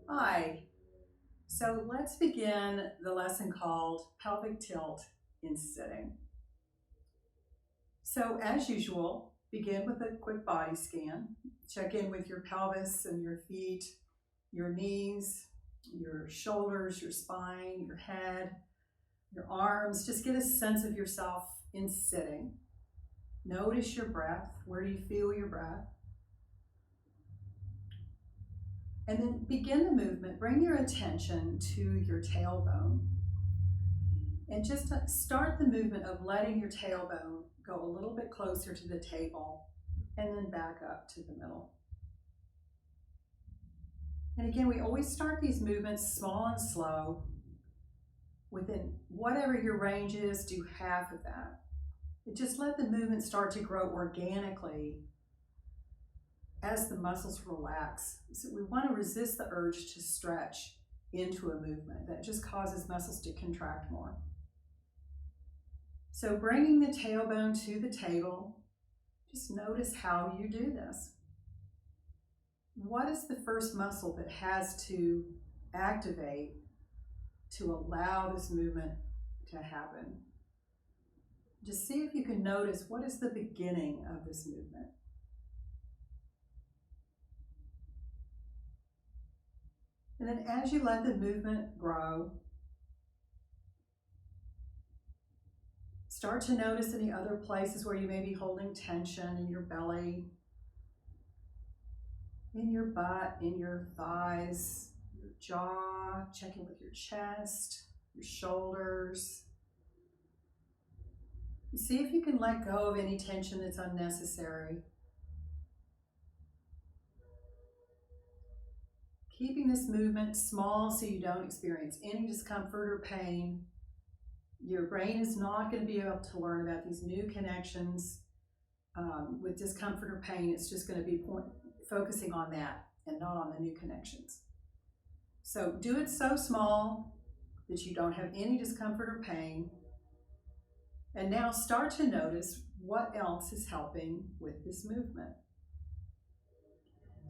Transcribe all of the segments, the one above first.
Hi, so let's begin the lesson called pelvic tilt in sitting. So as usual, begin with a quick body scan. Check in with your pelvis and your feet, your knees, your shoulders, your spine, your head, your arms. Just get a sense of yourself in sitting. Notice your breath. Where do you feel your breath? And then begin the movement. Bring your attention to your tailbone. And just start the movement of letting your tailbone go a little bit closer to the table and then back up to the middle. And again, we always start these movements small and slow. Within whatever your range is, do half of that. And just let the movement start to grow organically as the muscles relax. So we want to resist the urge to stretch into a movement that just causes muscles to contract more. So bringing the tailbone to the table, just notice how you do this. What is the first muscle that has to activate to allow this movement to happen? Just see if you can notice what is the beginning of this movement. And then as you let the movement grow, start to notice any other places where you may be holding tension in your belly, in your butt, in your thighs, your jaw, checking with your chest, your shoulders. See if you can let go of any tension that's unnecessary. Keeping this movement small so you don't experience any discomfort or pain. Your brain is not going to be able to learn about these new connections with discomfort or pain. It's just going to be focusing on that and not on the new connections. So do it so small that you don't have any discomfort or pain. And now start to notice what else is helping with this movement.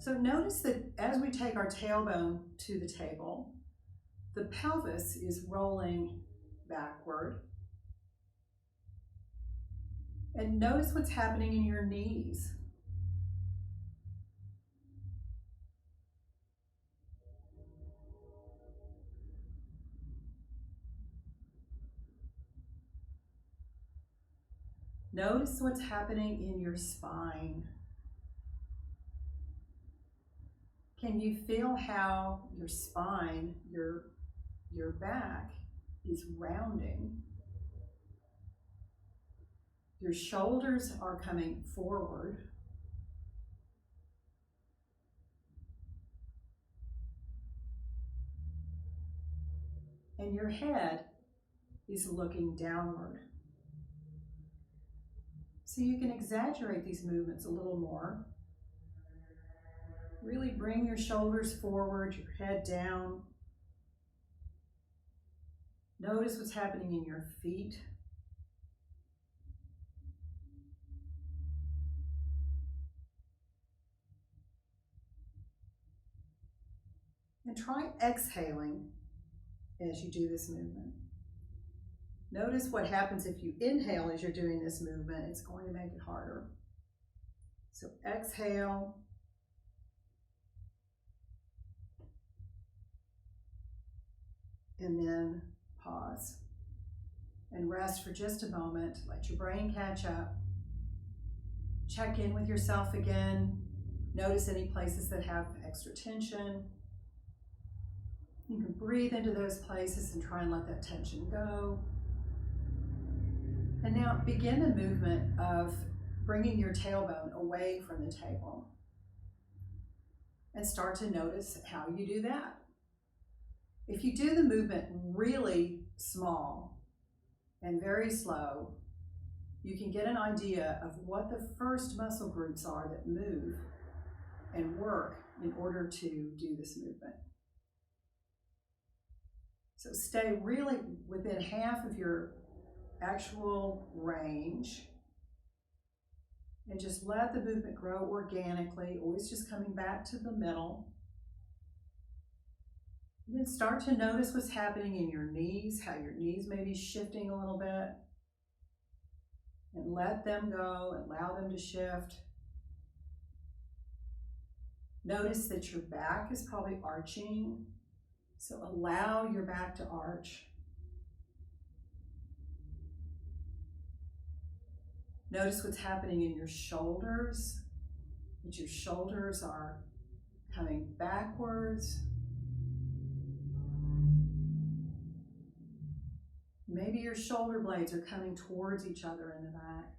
So notice that as we take our tailbone to the table, the pelvis is rolling backward. And notice what's happening in your knees. Notice what's happening in your spine. Can you feel how your spine, your back is rounding? Your shoulders are coming forward. And your head is looking downward. So you can exaggerate these movements a little more. Really bring your shoulders forward, your head down. Notice what's happening in your feet. And try exhaling as you do this movement. Notice what happens if you inhale as you're doing this movement. It's going to make it harder. So exhale. And then pause. And rest for just a moment. Let your brain catch up. Check in with yourself again. Notice any places that have extra tension. You can breathe into those places and try and let that tension go. And now begin the movement of bringing your tailbone away from the table. And start to notice how you do that. If you do the movement really small and very slow, you can get an idea of what the first muscle groups are that move and work in order to do this movement. So stay really within half of your actual range and just let the movement grow organically, always just coming back to the middle. Then start to notice what's happening in your knees, how your knees may be shifting a little bit. And let them go, allow them to shift. Notice that your back is probably arching, so allow your back to arch. Notice what's happening in your shoulders, that your shoulders are coming backwards. Maybe your shoulder blades are coming towards each other in the back.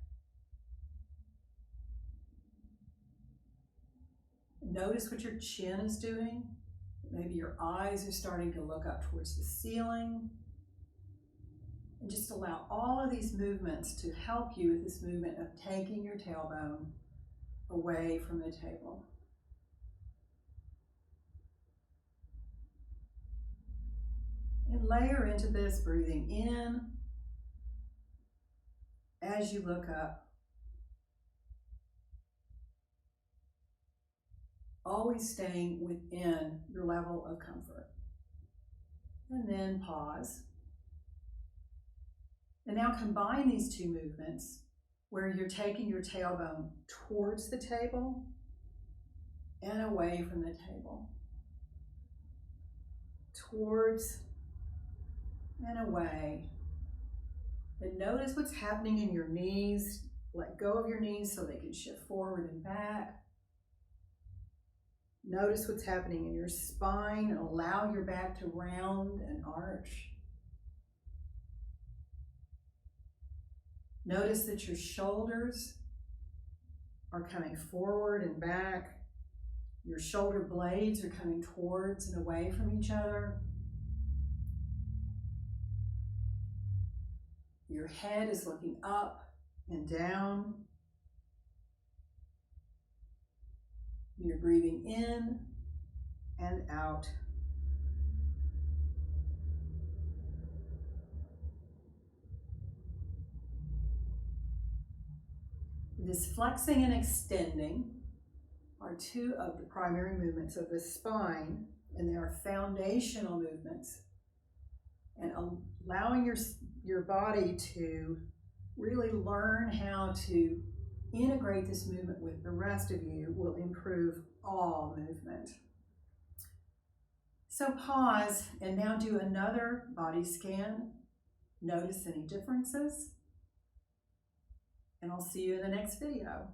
Notice what your chin is doing. Maybe your eyes are starting to look up towards the ceiling. And just allow all of these movements to help you with this movement of taking your tailbone away from the table. And layer into this, breathing in as you look up. Always staying within your level of comfort. And then pause. And now combine these two movements where you're taking your tailbone towards the table and away from the table. Towards and away. And notice what's happening in your knees. Let go of your knees so they can shift forward and back. Notice what's happening in your spine and allow your back to round and arch. Notice that your shoulders are coming forward and back. Your shoulder blades are coming towards and away from each other. Your head is looking up and down. You're breathing in and out. This flexing and extending are two of the primary movements of the spine, and they are foundational movements. And allowing your body to really learn how to integrate this movement with the rest of you will improve all movement. So pause and now do another body scan. Notice any differences. And I'll see you in the next video.